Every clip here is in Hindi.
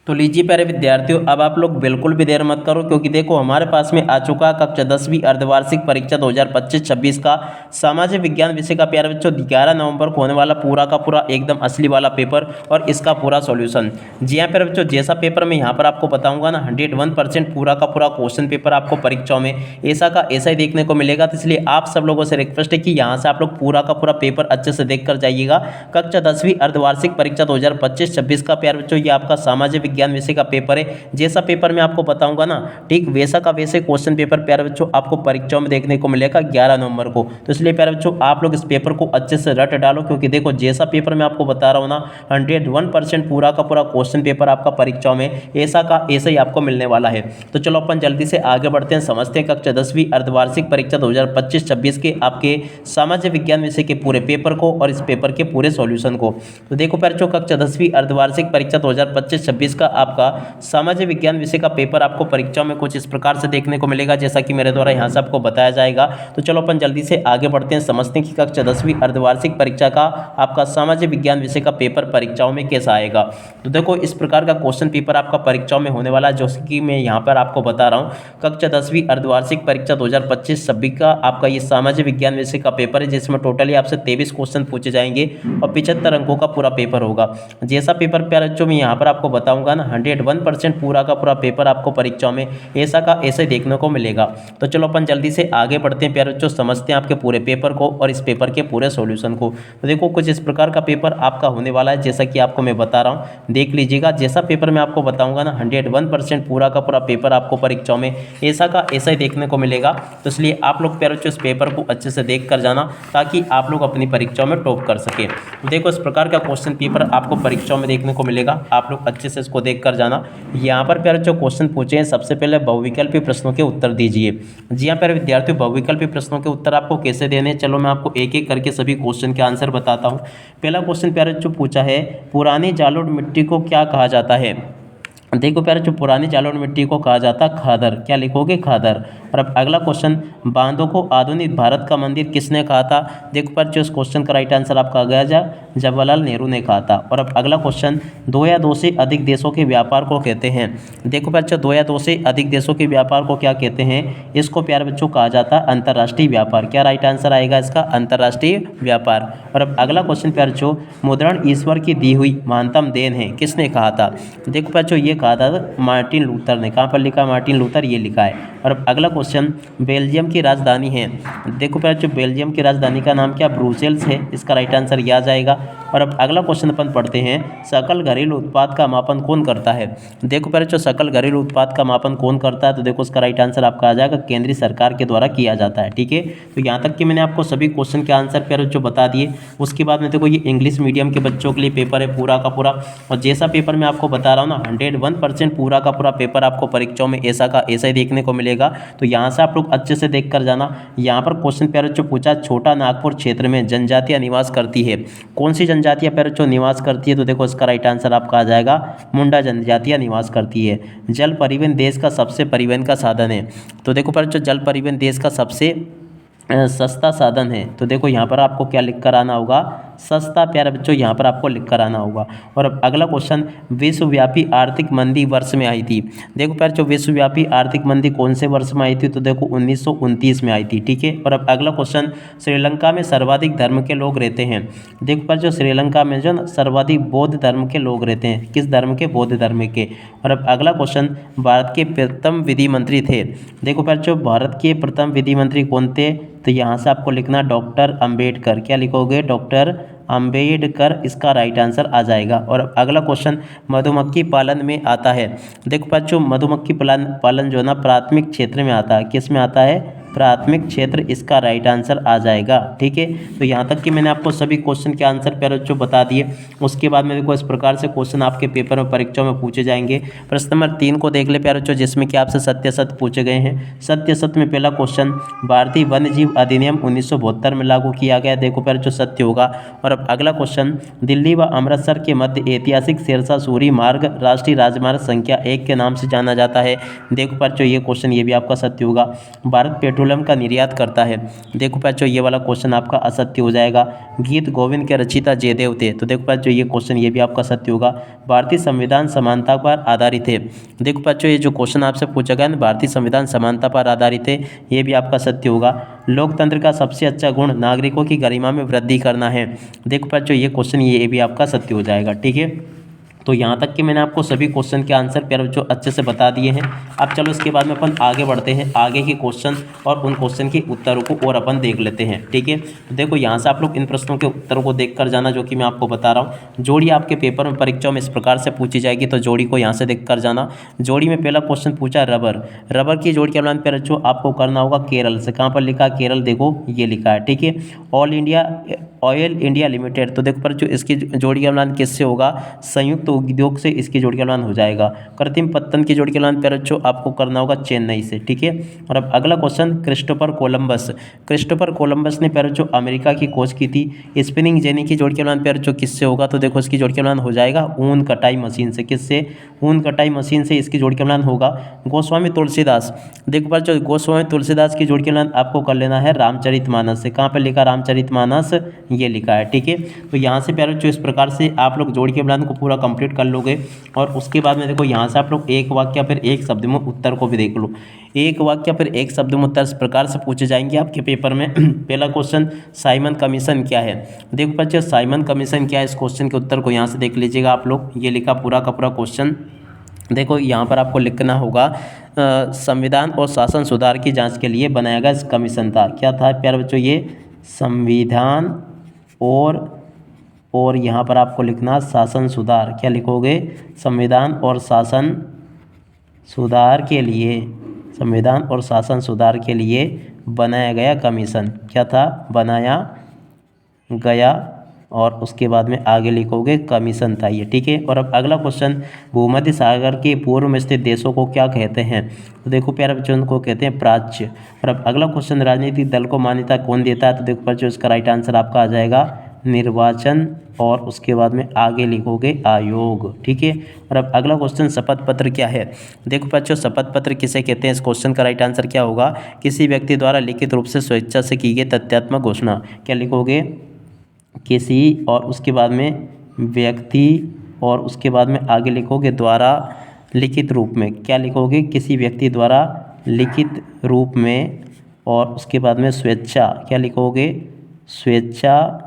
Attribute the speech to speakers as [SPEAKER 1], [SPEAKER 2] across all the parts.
[SPEAKER 1] तो लीजिए प्यारे विद्यार्थियों, अब आप लोग बिल्कुल भी देर मत करो, क्योंकि देखो हमारे पास में आ चुका कक्षा 10वीं अर्धवार्षिक परीक्षा 2025-26 का सामाजिक विज्ञान विषय का प्यारे बच्चों 11 नवंबर को होने वाला पूरा का पूरा एकदम असली वाला पेपर और इसका पूरा सॉल्यूशन। जी हाँ प्यारे बच्चों, जैसा पेपर मैं यहाँ पर आपको बताऊंगा ना 101% पूरा का पूरा क्वेश्चन पेपर आपको परीक्षाओं में ऐसा का ऐसा ही देखने को मिलेगा। तो इसलिए आप सब लोगों से रिक्वेस्ट है कि यहाँ से आप लोग पूरा का पूरा पेपर अच्छे से देख कर जाइएगा। कक्षा 10वीं अर्धवार्षिक परीक्षा 2025-26 का प्यारे बच्चों ये आपका सामाजिक विज्ञान विषय का पेपर है। जैसा पेपर मैं आपको बताऊंगा ना, ठीक वैसा का वैसे क्वेश्चन पेपर प्यारे बच्चों आपको परीक्षाओं में देखने को मिलेगा 11 नवंबर को। तो इसलिए प्यारे बच्चों आप लोग इस पेपर को अच्छे से रट डालो, क्योंकि देखो जैसा पेपर मैं आपको बता रहा हूँ ना 101% पूरा का पूरा क्वेश्चन पेपर आपका परीक्षाओं में ऐसा का ऐसा ही आपको मिलने वाला है। तो चलो अपन जल्दी से आगे बढ़ते हैं, समझते हैं कक्षा 10वीं अर्धवार्षिक परीक्षा 2025-26 के आपके सामाजिक विज्ञान विषय के पूरे पेपर को और इस पेपर के पूरे सॉल्यूशन को। तो देखो प्यारे बच्चों, कक्षा 10वीं अर्धवार्षिक परीक्षा 2025-26 का आपका सामाजिक विज्ञान विषय का पेपर आपको परीक्षाओं में कुछ इस प्रकार से देखने को मिलेगा, जैसा कि मेरे द्वारा यहाँ से आपको बताया जाएगा। तो चलो अपन जल्दी से आगे बढ़ते हैं, समझते हैं कि कक्षा 10वीं अर्धवार्षिक परीक्षा का आपका सामाजिक विज्ञान विषय का पेपर परीक्षाओं में कैसा आएगा। तो देखो इस प्रकार का क्वेश्चन पेपर आपका परीक्षाओं में होने वाला है, जो कि मैं यहाँ पर आपको बता रहा हूँ। कक्षा 10वीं अर्धवार्षिक परीक्षा 2025-26 का आपका ये सामाजिक विज्ञान विषय का पेपर है, जिसमें टोटली आपसे 23 क्वेश्चन पूछे जाएंगे और 75 अंकों का पूरा पेपर होगा। जैसा पेपर प्यारे बच्चों मैं यहाँ पर आपको बताऊंगा ना 101% पूरा का पूरा पेपर आपको परीक्षाओं में ऐसा का ऐसे देखने को मिलेगा। तो चलो अपन जल्दी से आगे बढ़ते हैं प्यारे बच्चों, समझते हैं आपके पूरे पेपर को और इस पेपर के पूरे सॉल्यूशन को। तो देखो कुछ इस प्रकार का पेपर आपका होने वाला है, जैसा कि आपको मैं बता रहा हूँ, देख लीजिएगा। जैसा पेपर मैं आपको बताऊंगा ना 101% पूरा का पूरा पेपर आपको परीक्षाओं में ऐसा का ऐसा ही देखने को मिलेगा। तो इसलिए आप लोग प्यारे बच्चों इस पेपर को अच्छे से देख कर जाना, ताकि आप लोग अपनी परीक्षाओं में टॉप कर सके। देखो इस प्रकार का क्वेश्चन पेपर आपको परीक्षाओं में देखने को मिलेगा, आप लोग अच्छे से इसको देख कर जाना। यहाँ पर प्यारे जो क्वेश्चन पूछे हैं, सबसे पहले बहुविकल्पी प्रश्नों के उत्तर दीजिए। जी हाँ प्यारे विद्यार्थियों, बहुविकल्पी प्रश्नों के उत्तर आपको कैसे देने हैं, चलो मैं आपको एक एक करके सभी क्वेश्चन के आंसर बताता हूँ। पहला क्वेश्चन प्यारे जो पूछा है, पुरानी जालोर मिट्टी को क्या कहा जाता है। देखो प्यारे जो पुरानी जालोर मिट्टी को कहा जाता है खादर, क्या लिखोगे खादर। और अब अगला क्वेश्चन, बांधों को आधुनिक भारत का मंदिर किसने कहा था। देखो प्यारे जो इस क्वेश्चन का राइट आंसर आपका आ गया जवाहरलाल नेहरू ने कहा था। और अब अगला क्वेश्चन, 2 या 2 से अधिक देशों के व्यापार को कहते हैं। देखो प्यारे बच्चों 2 या 2 से अधिक देशों के व्यापार को क्या कहते हैं, इसको प्यारे बच्चों कहा जाता है अंतर्राष्ट्रीय व्यापार। क्या राइट आंसर आएगा इसका, अंतर्राष्ट्रीय व्यापार। और अब अगला क्वेश्चन प्यारे बच्चों, मुद्रण ईश्वर की दी हुई महानतम देन है, किसने कहा था। देखो प्यारे बच्चों ये कहा था मार्टिन लूथर ने। कहाँ पर लिखा मार्टिन लूथर, ये लिखा है। और अब अगला क्वेश्चन, बेल्जियम की राजधानी है। देखो प्यारे बच्चों बेल्जियम की राजधानी का नाम क्या, ब्रुसेल्स है, इसका राइट आंसर ये आ जाएगा। और अब अगला क्वेश्चन अपन पढ़ते हैं, सकल घरेलू उत्पाद का मापन कौन करता है। देखो प्यारे बच्चों सकल घरेलू उत्पाद का मापन कौन करता है, तो देखो उसका राइट आंसर आपका आ जाएगा केंद्रीय सरकार के द्वारा किया जाता है। ठीक है, तो यहाँ तक कि मैंने आपको सभी क्वेश्चन के आंसर प्यारे बच्चों बता दिए। उसके बाद में देखो ये इंग्लिश मीडियम के बच्चों के लिए पेपर है पूरा का पूरा, और जैसा पेपर मैं आपको बता रहा हूँ ना 101% पूरा का पूरा पेपर आपको परीक्षाओं में ऐसा का ऐसा ही देखने को मिलेगा। तो यहाँ से आप लोग अच्छे से देख कर जाना। यहाँ पर क्वेश्चन प्यारे बच्चों पूछा, छोटा नागपुर क्षेत्र में जनजातियाँ निवास करती है, कौन सी जनजातियाँ प्यारे बच्चों निवास करती है। तो देखो इसका राइट आंसर आपका आ जाएगा मुंडा जनजातियाँ निवास करती है। जल परिवहन देश का सबसे परिवहन का साधन है। तो देखो प्यारे बच्चों जल परिवहन देश का सबसे सस्ता साधन है। तो देखो यहाँ पर आपको क्या लिख कर आना होगा, सस्ता प्यारे बच्चों यहाँ पर आपको लिख कर आना होगा। और अब अगला क्वेश्चन, विश्वव्यापी आर्थिक मंदी वर्ष में आई थी। देखो प्यारे जो विश्वव्यापी आर्थिक मंदी कौन से वर्ष में आई थी, तो देखो 1929 में आई थी। ठीक है, और अब अगला क्वेश्चन, श्रीलंका में सर्वाधिक धर्म के लोग रहते हैं। देखो प्यारे जो श्रीलंका में जो सर्वाधिक बौद्ध धर्म के लोग रहते हैं, किस धर्म के, बौद्ध धर्म के। और अब अगला क्वेश्चन, भारत के प्रथम विधि मंत्री थे। देखो प्यारे जो भारत के प्रथम विधि मंत्री कौन थे, तो यहाँ से आपको लिखना डॉक्टर अंबेडकर। क्या लिखोगे, डॉक्टर अंबेडकर, इसका राइट आंसर आ जाएगा। और अगला क्वेश्चन, मधुमक्खी पालन में आता है। देखो बच्चों मधुमक्खी पालन जो है ना प्राथमिक क्षेत्र में आता है, किस में आता है, प्राथमिक क्षेत्र, इसका राइट आंसर आ जाएगा। ठीक है, तो यहाँ तक कि मैंने आपको सभी क्वेश्चन के आंसर प्यारे बच्चों बता दिए। उसके बाद में देखो इस प्रकार से क्वेश्चन आपके पेपर में परीक्षाओं में पूछे जाएंगे। प्रश्न नंबर 3 को देख ले प्यारे बच्चों, जिसमें कि आपसे सत्य सत्य पूछे गए हैं। सत्य सत्य में पहला क्वेश्चन, भारतीय वन्य जीव अधिनियम 1972 में लागू किया गया। देखो प्यारे बच्चों सत्य होगा। और अब अगला क्वेश्चन, दिल्ली व अमृतसर के मध्य ऐतिहासिक शेरशाह सूरी मार्ग राष्ट्रीय राजमार्ग संख्या 1 के नाम से जाना जाता है। देखो प्यारे बच्चों ये क्वेश्चन ये भी आपका सत्य होगा। भारत पेट्रोलियम पेट्रोलियम का निर्यात करता है। देखो बच्चों ये वाला क्वेश्चन आपका असत्य हो जाएगा। गीत गोविंद के रचयिता जयदेव थे, तो देखो बच्चों ये क्वेश्चन ये भी आपका सत्य होगा। भारतीय संविधान समानता पर आधारित है। देखो बच्चों ये जो क्वेश्चन आपसे पूछा गया ना, भारतीय संविधान समानता पर आधारित है, ये भी आपका सत्य होगा। लोकतंत्र का सबसे अच्छा गुण नागरिकों की गरिमा में वृद्धि करना है। देखो बच्चों ये क्वेश्चन ये भी आपका सत्य हो जाएगा। ठीक है, तो यहाँ तक कि मैंने आपको सभी क्वेश्चन के आंसर प्यारे बच्चों अच्छे से बता दिए हैं। अब चलो इसके बाद में अपन आगे बढ़ते हैं, आगे के क्वेश्चन और उन क्वेश्चन के उत्तरों को और अपन देख लेते हैं। ठीक है, तो देखो यहाँ से आप लोग इन प्रश्नों के उत्तरों को देख कर जाना, जो कि मैं आपको बता रहा हूँ। जोड़ी आपके पेपर में परीक्षाओं में इस प्रकार से पूछी जाएगी, तो जोड़ी को यहाँ से देख कर जाना। जोड़ी में पहला क्वेश्चन पूछा रबर। रबर की जोड़ी के अनुमान प्यारे बच्चों आपको करना होगा केरल से। कहाँ पर लिखा है? केरल, देखो ये लिखा है। ठीक है, ऑयल इंडिया लिमिटेड, तो देखो पर जो इसकी जोड़ी का अनुमान किससे होगा? संयुक्त उद्योग से इसकी जोड़ी का अनुमान हो जाएगा। कृत्रिम पत्तन की जोड़ी का अनुमान प्यारे बच्चों आपको करना होगा चेन्नई से। ठीक है, और अब अगला question Christopher Columbus. Christopher Columbus ने प्यारे बच्चों अमेरिका की खोज की थी। स्पिनिंग जेनी की जोड़ी का अनुमान प्यारे बच्चों किससे होगा? तो देखो इसकी जोड़ी का अनुमान हो जाएगा ऊन कटाई मशीन से। किससे? ऊन कटाई मशीन से इसकी जोड़ी का अनुमान होगा। गोस्वामी तुलसीदास, देखो पर जो गोस्वामी तुलसीदास की जोड़ी का अनुमान आपको कर लेना है रामचरितमानस से। कहाँ पर लिखा? रामचरितमानस, ये लिखा है। ठीक है, तो यहाँ से प्यारे बच्चों इस प्रकार से आप लोग जोड़ी के अनुमान को पूरा कंप्लीट कर लोगे। और उसके बाद में देखो यहाँ से आप लोग एक वाक्य फिर एक शब्द में उत्तर को भी देख लो। एक वाक्य फिर एक शब्द में उत्तर इस प्रकार से पूछे जाएंगे आपके पेपर में। पहला क्वेश्चन साइमन कमीशन क्या है? देखो बच्चों साइमन कमीशन क्या है, इस क्वेश्चन के उत्तर को यहाँ से देख लीजिएगा आप लोग। ये लिखा पूरा का पूरा क्वेश्चन। देखो यहाँ पर आपको लिखना होगा संविधान और शासन सुधार की जांच के लिए बनाया गया इस कमीशन था। क्या था प्यारे बच्चों? ये संविधान और यहाँ पर आपको लिखना शासन सुधार। क्या लिखोगे? संविधान और शासन सुधार के लिए, संविधान और शासन सुधार के लिए बनाया गया कमीशन। क्या था? बनाया गया, और उसके बाद में आगे लिखोगे कमीशन था ये। ठीक है, और अब अगला क्वेश्चन भूमध्य सागर के पूर्व में स्थित देशों को क्या कहते हैं? तो देखो प्यारे बच्चों को कहते हैं प्राच्य। और अब अगला क्वेश्चन राजनीतिक दल को मान्यता कौन देता है? तो देखो बच्चों इसका राइट आंसर आपका आ जाएगा निर्वाचन, और उसके बाद में आगे लिखोगे आयोग। ठीक है, और अब अगला क्वेश्चन शपथ पत्र क्या है? देखो बच्चों शपथ पत्र किसे कहते हैं? इस क्वेश्चन का राइट आंसर क्या होगा? किसी व्यक्ति द्वारा लिखित रूप से स्वेच्छा से की गई तथ्यात्मक घोषणा। क्या लिखोगे? किसी, और उसके बाद में व्यक्ति, और उसके बाद में आगे लिखोगे द्वारा लिखित रूप में। क्या लिखोगे? किसी व्यक्ति द्वारा लिखित रूप में, और उसके बाद में स्वेच्छा। क्या लिखोगे? स्वेच्छा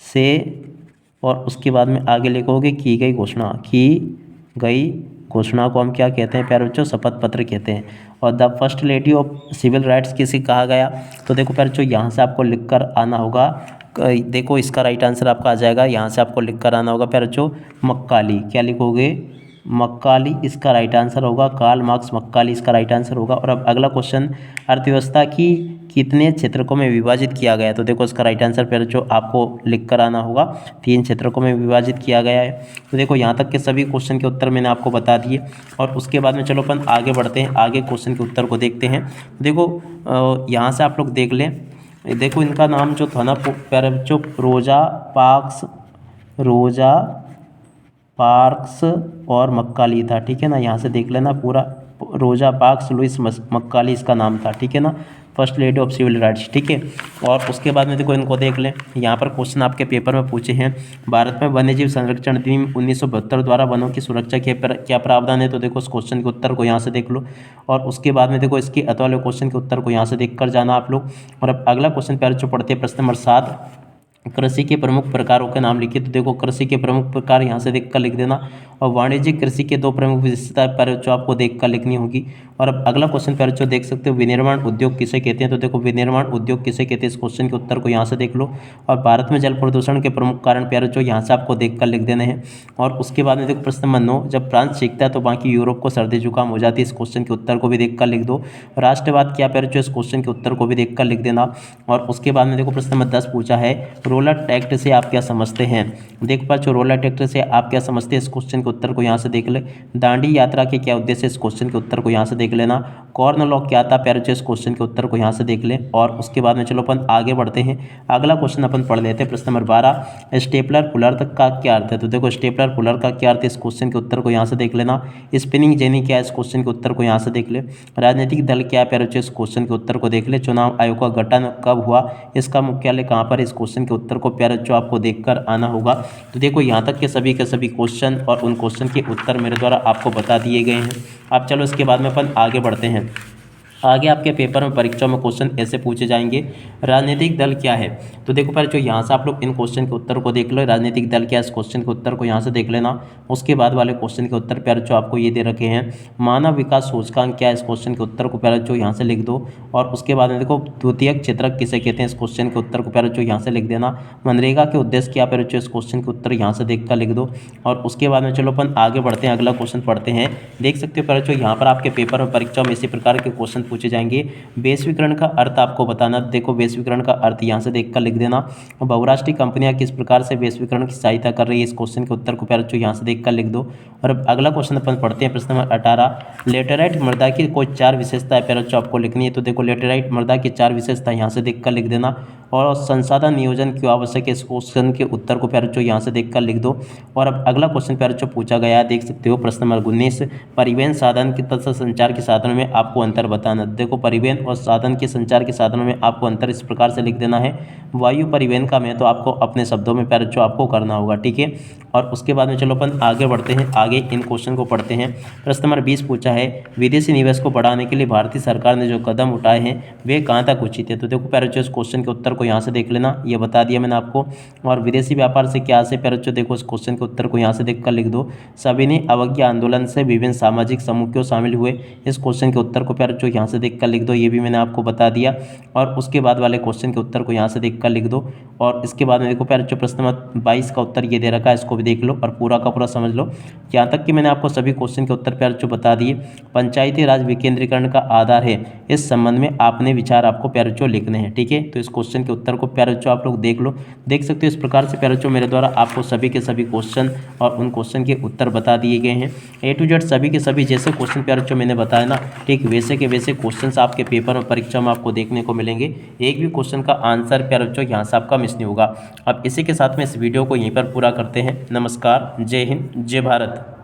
[SPEAKER 1] से, और उसके बाद में आगे लिखोगे की गई घोषणा। की गई घोषणा को हम क्या कहते हैं प्यारे बच्चों? शपथ पत्र कहते हैं। और the first lady of civil rights किसे कहा गया? तो देखो प्यारे बच्चों यहाँ से आपको लिख कर आना होगा। देखो इसका राइट आंसर आपका आ जाएगा, यहाँ से आपको लिख कर आना होगा प्यारे बच्चों मक्काली। क्या लिखोगे? मक्काली इसका राइट आंसर होगा। कार्ल मार्क्स मक्काली इसका राइट आंसर होगा। और अब अगला क्वेश्चन अर्थव्यवस्था की कितने क्षेत्रकों में विभाजित किया गया है? तो देखो इसका राइट आंसर प्यारे बच्चों आपको लिख कर आना होगा। 3 क्षेत्रकों में विभाजित किया गया है। तो देखो यहाँ तक के सभी क्वेश्चन के उत्तर मैंने आपको बता दिए, और उसके बाद में चलो अपन आगे बढ़ते हैं, आगे क्वेश्चन के उत्तर को देखते हैं। देखो यहाँ से आप लोग देख लें। देखो इनका नाम जो था ना प्यारे बच्चों रोजा पार्क्स और मक्काली था। ठीक है ना, यहाँ से देख लेना पूरा। रोजा पार्क्स लुइस मक्काली इसका नाम था। ठीक है ना, first lady of civil rights. ठीक है, और उसके बाद में देखो इनको देख लें। यहाँ पर क्वेश्चन आपके पेपर में पूछे हैं, भारत में वन्यजीव संरक्षण अधिनियम 1972 द्वारा वनों की सुरक्षा के क्या प्रावधान है? तो देखो इस क्वेश्चन के उत्तर को यहाँ से देख लो, और उसके बाद में देखो इसके अतवाले क्वेश्चन के उत्तर को यहाँ से देख कर जाना आप लोग। और अब अगला क्वेश्चन प्यारे बच्चों पढ़ते हैं, प्रश्न नंबर 7, कृषि के प्रमुख प्रकारों के नाम लिखिए। तो देखो कृषि के प्रमुख प्रकार यहाँ से देख कर लिख देना, और वाणिज्यिक कृषि के 2 प्रमुख विशेषताएं प्यारे बच्चों आपको देख कर लिखनी होगी। और अब अगला क्वेश्चन प्यारे बच्चों देख सकते हो, विनिर्माण उद्योग किसे कहते हैं? तो देखो विनिर्माण उद्योग किसे कहते हैं, इस क्वेश्चन के उत्तर को यहाँ से देख लो। और भारत में जल प्रदूषण के प्रमुख कारण प्यारे बच्चों यहाँ से आपको देख कर लिख देने हैं। और उसके बाद में देखो प्रश्न नंबर 9, जब फ्रांस सीखता है तो बाकी यूरोप को सर्दी जुकाम हो जाती है, इस क्वेश्चन के उत्तर को भी देख कर लिख दो। राष्ट्रवाद क्या प्यारे बच्चों, इस क्वेश्चन के उत्तर को भी देख कर लिख देना। और उसके बाद में देखो प्रश्न नंबर 10 पूछा है, रोलर एक्ट से आप क्या समझते हैं? देख पाओ रोलर एक्ट से आप क्या समझते हैं, इस क्वेश्चन के उत्तर को यहाँ से देख ले। दांडी यात्रा के क्या उद्देश्य, इस क्वेश्चन के उत्तर को यहाँ से देख लेना। कॉर्न लॉ क्या था प्यारे बच्चों, इस क्वेश्चन के उत्तर को यहाँ से देख ले। और उसके बाद में चलो अपन आगे बढ़ते हैं, अगला क्वेश्चन अपन पढ़ लेते हैं। प्रश्न नंबर 12, स्टेपलर पुलर का क्या अर्थ है। तो देखो स्टेपलर पुलर का क्या अर्थ है, इस क्वेश्चन के उत्तर को यहाँ से देख लेना। स्पिनिंग जेनी क्या है, इस क्वेश्चन के उत्तर को यहाँ से देख ले। राजनीतिक दल क्या है प्यारे बच्चों, इस क्वेश्चन के उत्तर को देख ले। चुनाव आयोग का गठन कब हुआ, इसका मुख्यालय कहाँ पर, इस क्वेश्चन के उत्तर को प्यारे बच्चों आपको देखकर आना होगा। तो देखो यहाँ तक के सभी क्वेश्चन और उन क्वेश्चन के उत्तर मेरे द्वारा आपको बता दिए गए हैं। अब चलो इसके बाद में अपन आगे बढ़ते हैं। आगे आपके पेपर में परीक्षा में क्वेश्चन ऐसे पूछे जाएंगे, राजनीतिक दल क्या है। तो देखो पहले जो यहाँ से आप लोग इन क्वेश्चन के उत्तर को देख लो, राजनीतिक दल क्या है, इस क्वेश्चन के उत्तर को यहाँ से देख लेना। उसके बाद वाले क्वेश्चन के उत्तर प्यारे जो आपको ये दे रखे हैं, मानव विकास सूचकांक क्या है, इस क्वेश्चन के उत्तर को प्यारे जो यहाँ से लिख दो। और उसके बाद में देखो द्वितीयक क्षेत्रक किसे कहते हैं, इस क्वेश्चन के उत्तर को प्यारे जो यहाँ से लिख देना। मनरेगा के उद्देश्य क्या प्यारे जो, इस क्वेश्चन के उत्तर यहाँ से देख कर लिख दो। और उसके बाद में चलो अपन आगे बढ़ते हैं, अगला क्वेश्चन पढ़ते हैं। देख सकते हो प्यारे जो यहाँ पर आपके पेपर में परीक्षा में इसी प्रकार के क्वेश्चन पूछे जाएंगे। वैश्वीकरण का अर्थ आपको बताना। देखो वैश्वीकरण का अर्थ यहाँ से देखकर लिख देना। बहुराष्ट्रीय कंपनियां किस प्रकार से वैश्वीकरण की सहायता कर रही है, इस क्वेश्चन के उत्तर को प्यारे बच्चों यहाँ से देखकर लिख दो। और अब अगला क्वेश्चन अपन पढ़ते हैं, प्रश्न नंबर 18, लेटेराइट मृदा की कोई 4 विशेषताएं प्यारे बच्चों आपको लिखनी है। तो देखो लेटेराइट मृदा की 4 विशेषताएं यहाँ से देखकर लिख देना। और संसाधन नियोजन क्यों आवश्यक है, इस क्वेश्चन के उत्तर को प्यारे बच्चों यहाँ से देखकर लिख दो। और अब अगला क्वेश्चन प्यारे बच्चों पूछा गया है, देख सकते हो प्रश्न नंबर 19, परिवहन साधन के तथा संचार के साधनों में आपको अंतर बताना। देखो परिवहन और साधन के संचार के साधनों में आपको अंतर इस प्रकार से लिख देना है। वायु परिवहन का महत्व आपको अपने शब्दों में प्यारे बच्चों आपको करना होगा, ठीक है। और उसके बाद में चलो अपन आगे बढ़ते हैं, आगे इन क्वेश्चन को पढ़ते हैं। प्रश्न नंबर 20 पूछा है, विदेशी निवेश को बढ़ाने के लिए भारतीय सरकार ने जो कदम उठाए हैं वे कहाँ तक उचित है। तो देखो प्यारे बच्चों इस क्वेश्चन के उत्तर को यहाँ से देख लेना, ये बता दिया मैंने आपको। और विदेशी व्यापार से क्या से प्यारे बच्चों, देखो इस क्वेश्चन के उत्तर को यहाँ से देखकर लिख दो। सविनय अवज्ञा आंदोलन से विभिन्न सामाजिक समूह क्यों शामिल हुए, इस क्वेश्चन के उत्तर को प्यारे बच्चों यहाँ से देखकर लिख दो, ये भी मैंने आपको बता दिया। और उसके बाद वाले क्वेश्चन के उत्तर को यहाँ से देखकर लिख दो। और इसके बाद में देखो प्यारे बच्चों प्रश्न नंबर 22 का उत्तर ये दे रखा है, इसको भी देख लो और पूरा का पूरा समझ लो। यहाँ तक कि मैंने आपको सभी क्वेश्चन के उत्तर प्यारे बच्चों बता दिए। पंचायती राज विकेंद्रीकरण का आधार है, इस संबंध में आपने विचार आपको प्यारे बच्चों लिखने हैं, ठीक है। तो इस क्वेश्चन के उत्तर को प्यारे बच्चों आप लोग देख लो, देख सकते हो इस प्रकार से प्यारे बच्चों मेरे द्वारा आपको सभी के सभी क्वेश्चन और उन क्वेश्चन के उत्तर बता दिए गए हैं। A to Z सभी के सभी जैसे क्वेश्चन प्यारे बच्चों मैंने बताया ना, ठीक वैसे के वैसे क्वेश्चन आपके पेपर और परीक्षा में आपको देखने को मिलेंगे। एक भी क्वेश्चन का आंसर प्यारे बच्चों यहाँ से आपका मिस नहीं होगा। अब इसी के साथ में इस वीडियो को यहीं पर पूरा करते हैं। नमस्कार, जय हिंद, जय भारत।